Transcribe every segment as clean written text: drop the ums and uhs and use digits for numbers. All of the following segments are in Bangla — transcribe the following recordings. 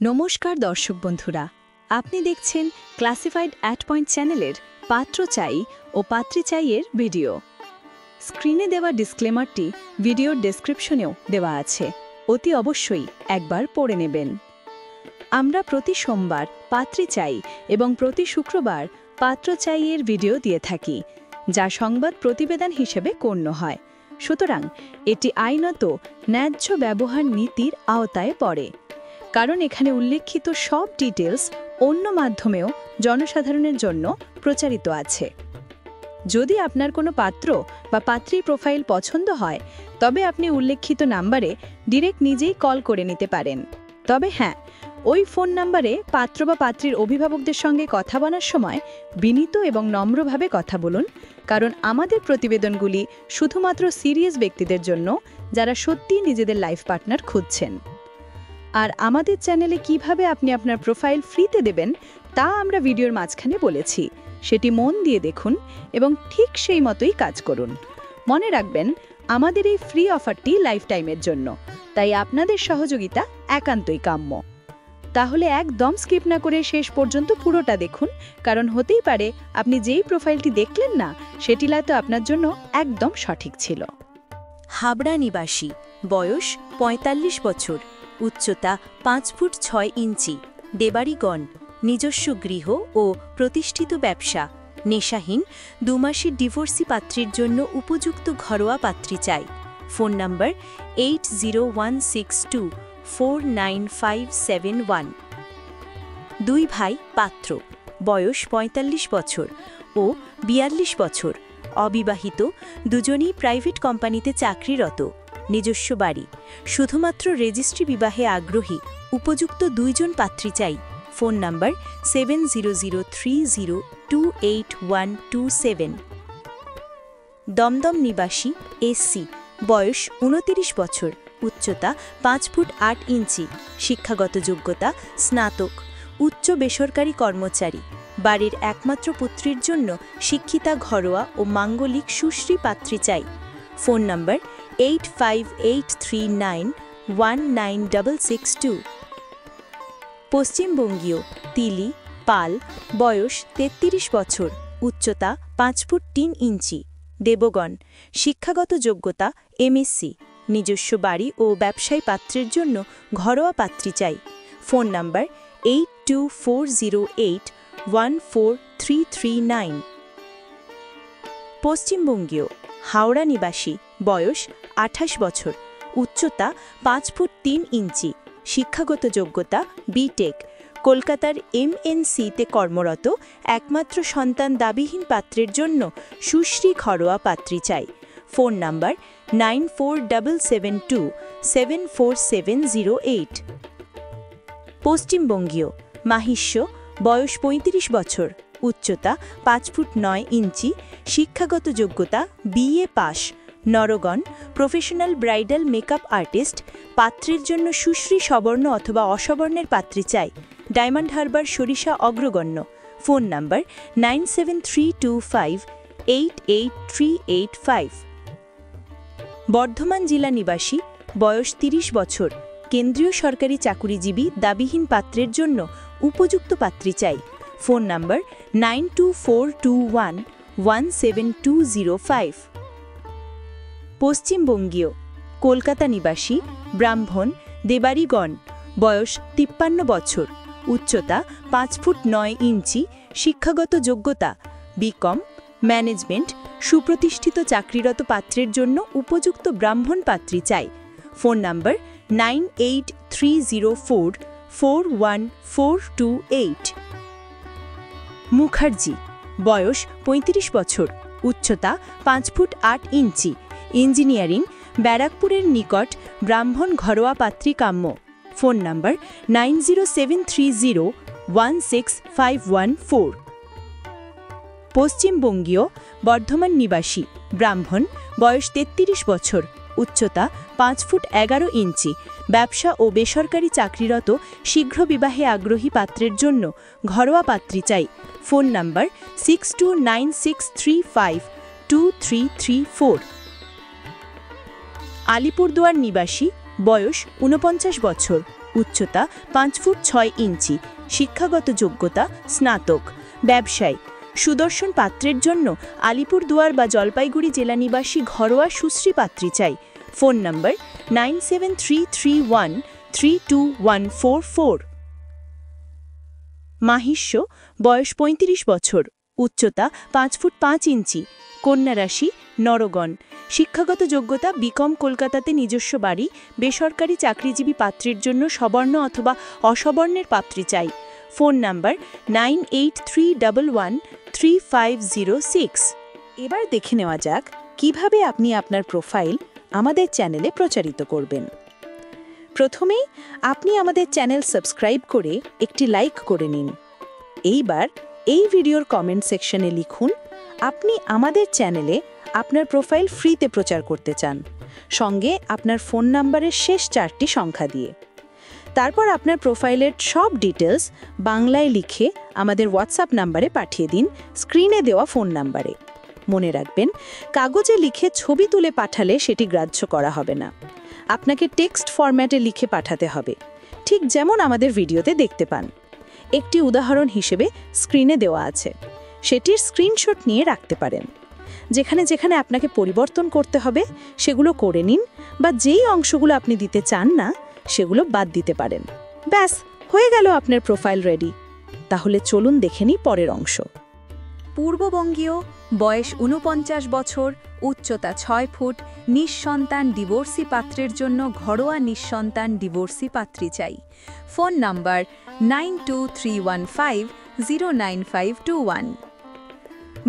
নমস্কার দর্শক বন্ধুরা, আপনি দেখছেন ক্লাসিফাইড @পয়েন্ট চ্যানেলের পাত্র চাই ও পাত্রী চাইয়ের ভিডিও। স্ক্রিনে দেওয়া ডিসক্লেমারটি ভিডিওর ডেসক্রিপশনেও দেওয়া আছে, অতি অবশ্যই একবার পড়ে নেবেন। আমরা প্রতি সোমবার পাত্রী চাই এবং প্রতি শুক্রবার পাত্র চাইয়ের ভিডিও দিয়ে থাকি, যা সংবাদ প্রতিবেদন হিসেবে গণ্য হয়। সুতরাং এটি আইনত ন্যায্য ব্যবহার নীতির আওতায় পড়ে, কারণ এখানে উল্লেখিত সব ডিটেলস অন্য মাধ্যমেও জনসাধারণের জন্য প্রচারিত আছে। যদি আপনার কোনো পাত্র বা পাত্রীর প্রোফাইল পছন্দ হয়, তবে আপনি উল্লেখিত নাম্বারে ডিরেক্ট নিজেই কল করে নিতে পারেন। তবে হ্যাঁ, ওই ফোন নাম্বারে পাত্র বা পাত্রীর অভিভাবকদের সঙ্গে কথা বলার সময় বিনীত এবং নম্রভাবে কথা বলুন, কারণ আমাদের প্রতিবেদনগুলি শুধুমাত্র সিরিয়াস ব্যক্তিদের জন্য, যারা সত্যিই নিজেদের লাইফ পার্টনার খুঁজছেন। আর আমাদের চ্যানেলে কিভাবে আপনি আপনার প্রোফাইল ফ্রিতে দেবেন তা আমরা ভিডিওর মাঝখানে বলেছি, সেটি মন দিয়ে দেখুন এবং ঠিক সেই মতোই কাজ করুন। মনে রাখবেন, আমাদের এই ফ্রি অফারটি লাইফ টাইমের জন্য, তাই আপনাদের সহযোগিতা একান্তই কাম্য। তাহলে একদম স্কিপ না করে শেষ পর্যন্ত পুরোটা দেখুন, কারণ হতেই পারে আপনি যেই প্রোফাইলটি দেখলেন না, সেটি হয়তো আপনার জন্য একদম সঠিক ছিল। হাবড়া নিবাসী, বয়স ৪৫ বছর, উচ্চতা ৫ ফুট ৬ ইঞ্চি, দেবাড়িগণ, নিজস্ব গৃহ ও প্রতিষ্ঠিত ব্যবসা, নেশাহীন, ২ মাসের ডিভোর্সি পাত্রীর জন্য উপযুক্ত ঘরোয়া পাত্রী চাই। ফোন নম্বর 8016249571। ২ ভাই পাত্র, বয়স ৪৫ বছর ও ৪২ বছর, অবিবাহিত, দুজনেই প্রাইভেট কোম্পানিতে চাকরিরত, নিজস্ব বাড়ি, শুধুমাত্র রেজিস্ট্রি বিবাহে আগ্রহী, উপযুক্ত ২ জন পাত্রী চাই। ফোন নম্বর 7003028127। দমদম নিবাসী, এসসি, বয়স ২৯ বছর, উচ্চতা ৫ ফুট ৮ ইঞ্চি, শিক্ষাগত যোগ্যতা স্নাতক, উচ্চ বেসরকারি কর্মচারী, বাড়ির একমাত্র পুত্রীর জন্য শিক্ষিতা, ঘরোয়া ও মাঙ্গলিক সুশ্রী পাত্রী চাই। ফোন নম্বর 8583919662। পশ্চিমবঙ্গীয়, তিলি, পাল, বয়স ৩৩ বছর, উচ্চতা ৫ ফুট ৩ ইঞ্চি, দেবগণ, শিক্ষাগত যোগ্যতা এমএসসি, নিজস্ব বাড়ি ও ব্যবসায়ী পাত্রের জন্য ঘরোয়া পাত্রী চাই। ফোন নম্বর 8240814339। পশ্চিমবঙ্গীয়, হাওড়া নিবাসী, বয়স ২৮ বছর, উচ্চতা ৫ ফুট ৩ ইঞ্চি, শিক্ষাগত যোগ্যতা বিটেক, কলকাতার এমএনসিতে কর্মরত, একমাত্র সন্তান দাবিহীন পাত্রের জন্য সুশ্রী ঘরোয়া পাত্রী চাই। ফোন নম্বর 9477274708। পশ্চিমবঙ্গীয়, মাহিষ্য, বয়স ৩৫ বছর, উচ্চতা ৫ ফুট ৯ ইঞ্চি, শিক্ষাগত যোগ্যতা বিএ পাস, নরগণ, প্রফেশনাল ব্রাইডাল মেকআপ আর্টিস্ট, পাত্রের জন্য সুশ্রী সবর্ণ অথবা অসবর্ণের পাত্রী চাই। ডায়মন্ড হারবার, সরিষা অগ্রগণ্য। ফোন নম্বর 9732588385। বর্ধমান জেলা নিবাসী, বয়স ৩০ বছর, কেন্দ্রীয় সরকারি চাকুরিজীবী, দাবিহীন পাত্রের জন্য উপযুক্ত পাত্রী চাই। ফোন নম্বর 9242117205। পশ্চিমবঙ্গীয়, কলকাতা নিবাসী, ব্রাহ্মণ, দেবাড়িগণ, বয়স ৫৩ বছর, উচ্চতা ৫ ফুট ৯ ইঞ্চি, শিক্ষাগত যোগ্যতা বিকম, ম্যানেজমেন্ট, সুপ্রতিষ্ঠিত চাকরিরত পাত্রের জন্য উপযুক্ত ব্রাহ্মণ পাত্রী চাই। ফোন নম্বর 9830441428। মুখার্জি, বয়স ৩৫ বছর, উচ্চতা ৫ ফুট ৮ ইঞ্চি, ইঞ্জিনিয়ারিং, ব্যারাকপুরের নিকট, ব্রাহ্মণ ঘরোয়া পাত্রী কাম্য। ফোন নম্বর 9073016514। পশ্চিমবঙ্গীয়, বর্ধমান নিবাসী, ব্রাহ্মণ, বয়স ৩৩ বছর, উচ্চতা ৫ ফুট ১১ ইঞ্চি, ব্যবসা ও বেসরকারি চাকরিরত, শীঘ্র বিবাহে আগ্রহী পাত্রের জন্য ঘরোয়া পাত্রী চাই। ফোন নম্বর 6296352334। আলিপুরদুয়ার নিবাসী, বয়স ৪৯ বছর, উচ্চতা 5 ফুট 6 ইঞ্চি, শিক্ষাগত যোগ্যতা স্নাতক, ব্যবসায় সুদর্শন পাত্রের জন্য আলিপুরদুয়ার বা জলপাইগুড়ি জেলা নিবাসী ঘরোয়া সুশ্রী পাত্রী চাই। ফোন নম্বর 9733132144। মাহিষ্য, বয়স 35 বছর, উচ্চতা 5 ফুট 5 ইঞ্চি, কন্যা রাশি নরগণ, শিক্ষাগত যোগ্যতা বিকম, কলকাতাতে নিজস্ব বাড়ি, বেসরকারি চাকরিজীবী পাত্রের জন্য সবর্ণ অথবা অসবর্ণের পাত্রী চাই। Phone number 9831133506। এবার দেখে নেওয়া যাক কিভাবে আপনি আপনার প্রোফাইল আমাদের চ্যানেলে প্রচারিত করবেন। প্রথমেই আপনি আমাদের চ্যানেল সাবস্ক্রাইব করে একটি লাইক করে নিন। এইবার এই ভিডিওর কমেন্ট সেকশনে লিখুন আপনি আমাদের চ্যানেলে আপনার প্রোফাইল ফ্রিতে প্রচার করতে চান, সঙ্গে আপনার ফোন নাম্বারের শেষ 4টি সংখ্যা দিয়ে। তারপর আপনার প্রোফাইলের সব ডিটেলস বাংলায় লিখে আমাদের হোয়াটসঅ্যাপ নাম্বারে পাঠিয়ে দিন, স্ক্রিনে দেওয়া ফোন নাম্বারে। মনে রাখবেন, কাগজে লিখে ছবি তুলে পাঠালে সেটি গ্রাহ্য করা হবে না। আপনাকে টেক্সট ফরম্যাটে লিখে পাঠাতে হবে, ঠিক যেমন আমাদের ভিডিওতে দেখতে পান। একটি উদাহরণ হিসেবে স্ক্রিনে দেওয়া আছে, সেটির স্ক্রিনশট নিয়ে রাখতে পারেন। যেখানে যেখানে আপনাকে পরিবর্তন করতে হবে সেগুলো করে নিন, বা যেই অংশগুলো আপনি দিতে চান না সেগুলো বাদ দিতে পারেন। ব্যাস, হয়ে গেল আপনার প্রোফাইল রেডি। তাহলে চলুন দেখে নিই পরের অংশ। পূর্ববঙ্গীয়, বয়স 49 বছর, উচ্চতা 6 ফুট, নিঃসন্তান ডিভোর্সি পাত্রের জন্য ঘরোয়া নিঃসন্তান ডিভোর্সি পাত্রী চাই। Phone number 9231509521।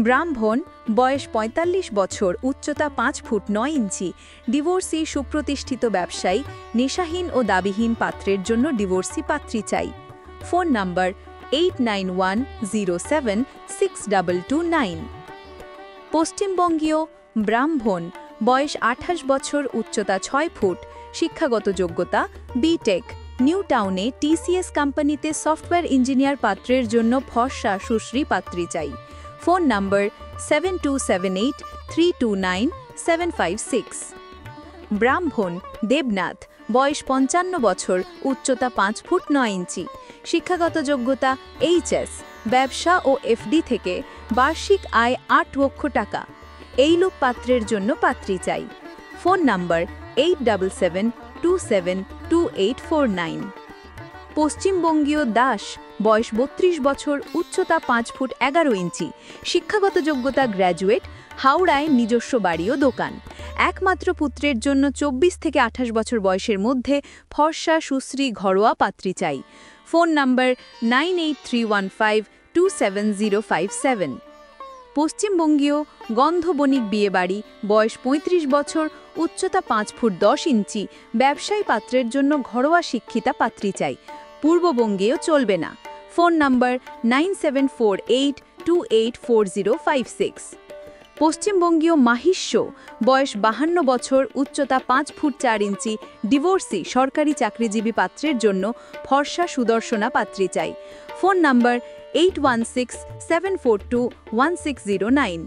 ব্রাহ্মণ, বয়স 45 বছর, উচ্চতা 5 ফুট 9 ইঞ্চি, ডিভোর্সি সুপ্রতিষ্ঠিত ব্যবসায়ী, নেশাহীন ও দাবিহীন পাত্রের জন্য ডিভোর্সি পাত্রী চাই। Phone number 8910762229। পশ্চিমবঙ্গীয়, ব্রাহ্মণ, বয়স 28 বছর, উচ্চতা 6 ফুট, শিক্ষাগত যোগ্যতা বিটেক, নিউ টাউনে টিসিএস কোম্পানিতে সফটওয়্যার ইঞ্জিনিয়ার পাত্রের জন্য ফর্সা সুশ্রী পাত্রী চাই। Phone number 7278329756। ব্রাহ্মণ, দেবনাথ, বয়স 55 বছর, উচ্চতা 5 ফুট 9 ইঞ্চি, শিক্ষাগত যোগ্যতা এইচএস, ব্যবসা ও এফডি থেকে বার্ষিক আয় 8 লক্ষ টাকা। এই লোক পাত্রের জন্য পাত্রী চাই। Phone number 8727272849। পশ্চিমবঙ্গীয় দাস, বয়স 32 বছর, উচ্চতা 5 ফুট 11 ইঞ্চি, শিক্ষাগত যোগ্যতা গ্র্যাজুয়েট, হাওড়ায় নিজস্ব বাড়ি ও দোকান। একমাত্র পুত্রের জন্য 24 থেকে 28 বছর বয়সের মধ্যে ফর্সা সুশ্রী ঘরোয়া পাত্রী চাই। Phone number 9831527057। পশ্চিমবঙ্গীয়, গন্ধ বণিক বিয়েবাড়ি, বয়স 35 বছর, উচ্চতা 5 ফুট 10 ইঞ্চি, ব্যবসায়ী পাত্রের জন্য ঘরোয়া শিক্ষিতা পাত্রী চাই। পূর্ববঙ্গেও চলবে না। Phone number 9748284056। পশ্চিমবঙ্গীয় মাহিষ্য, বয়স 52 বছর, উচ্চতা 5 ফুট 4 ইঞ্চি, ডিভোর্সি সরকারি চাকরিজীবী পাত্রের জন্য ফর্সা সুদর্শনা পাত্রী চাই। Phone number 8167421609।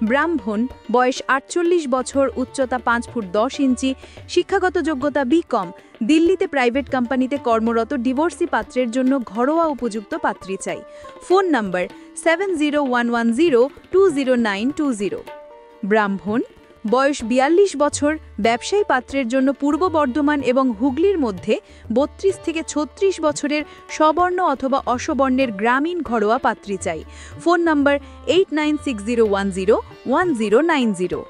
ব্রাহ্মণ, বয়স 48 বছর, উচ্চতা 5 ফুট 10 ইঞ্চি, শিক্ষাগত যোগ্যতা বিকম, দিল্লিতে প্রাইভেট কোম্পানিতে কর্মরত ডিভোর্সি পাত্রের জন্য ঘরোয়া উপযুক্ত পাত্রী চাই। Phone number 7011020920। ব্রাহ্মণ, বয়স 42 বছর, ব্যবসায়ী পাত্রের জন্য পূর্ব বর্ধমান এবং হুগলির মধ্যে 32 থেকে 36 বছরের সবর্ণ অথবা অসবর্ণের গ্রামীণ ঘরোয়া পাত্রী চাই। Phone number 8960101090।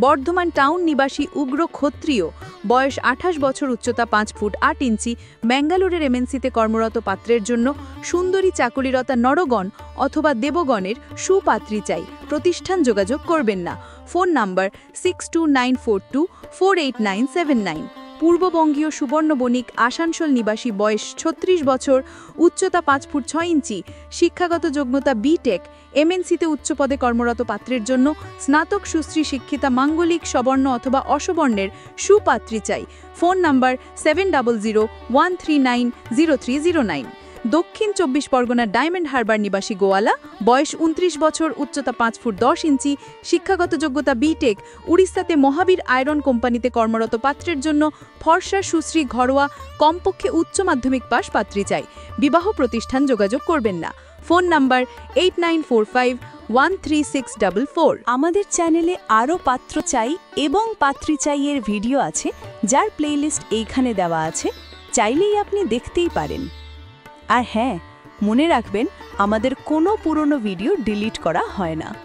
বর্ধমান টাউন নিবাসী উগ্র ক্ষত্রিয়, বয়স 28 বছর, উচ্চতা 5 ফুট 8 ইঞ্চি, ব্যাঙ্গালোরের এমএনসিতে কর্মরত পাত্রের জন্য সুন্দরী চাকুরিরতা নরগণ অথবা দেবগণের সুপাত্রী চাই। প্রতিষ্ঠান যোগাযোগ করবেন না। Phone number 6294248979। পূর্ববঙ্গীয় সুবর্ণ বণিক, আসানসোল নিবাসী, বয়স 36 বছর, উচ্চতা 5 ফুট 6 ইঞ্চি, শিক্ষাগত যোগ্যতা বিটেক, এমএনসিতে উচ্চ পদে কর্মরত পাত্রের জন্য স্নাতক সুশ্রী শিক্ষিতা মাঙ্গলিক সবর্ণ অথবা অসবর্ণের সুপাত্রী চাই। Phone number 7001390309। দক্ষিণ 24 পরগনার ডায়মন্ড হারবার নিবাসী গোয়ালা, বয়স 29 বছর, উচ্চতা 5 ফুট 10 ইঞ্চি, শিক্ষাগত যোগ্যতা বিটেক, উড়িষ্যাতে মহাবীর আয়রন কোম্পানিতে কর্মরত পাত্রের জন্য ফর্সা সুশ্রী ঘরোয়া কমপক্ষে উচ্চ মাধ্যমিক পাশ পাত্রী চাই। বিবাহ প্রতিষ্ঠান যোগাযোগ করবেন না। Phone number 8945136644। আমাদের চ্যানেলে আরও পাত্র চাই এবং পাত্রী চাইয়ের ভিডিও আছে, যার প্লেলিস্ট এইখানে দেওয়া আছে, চাইলেই আপনি দেখতেই পারেন। আর হ্যাঁ, মনে রাখবেন আমাদের কোনো পুরনো ভিডিও ডিলিট করা হয় না।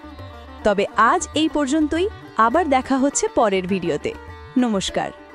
তবে আজ এই পর্যন্তই, আবার দেখা হচ্ছে পরের ভিডিওতে। নমস্কার।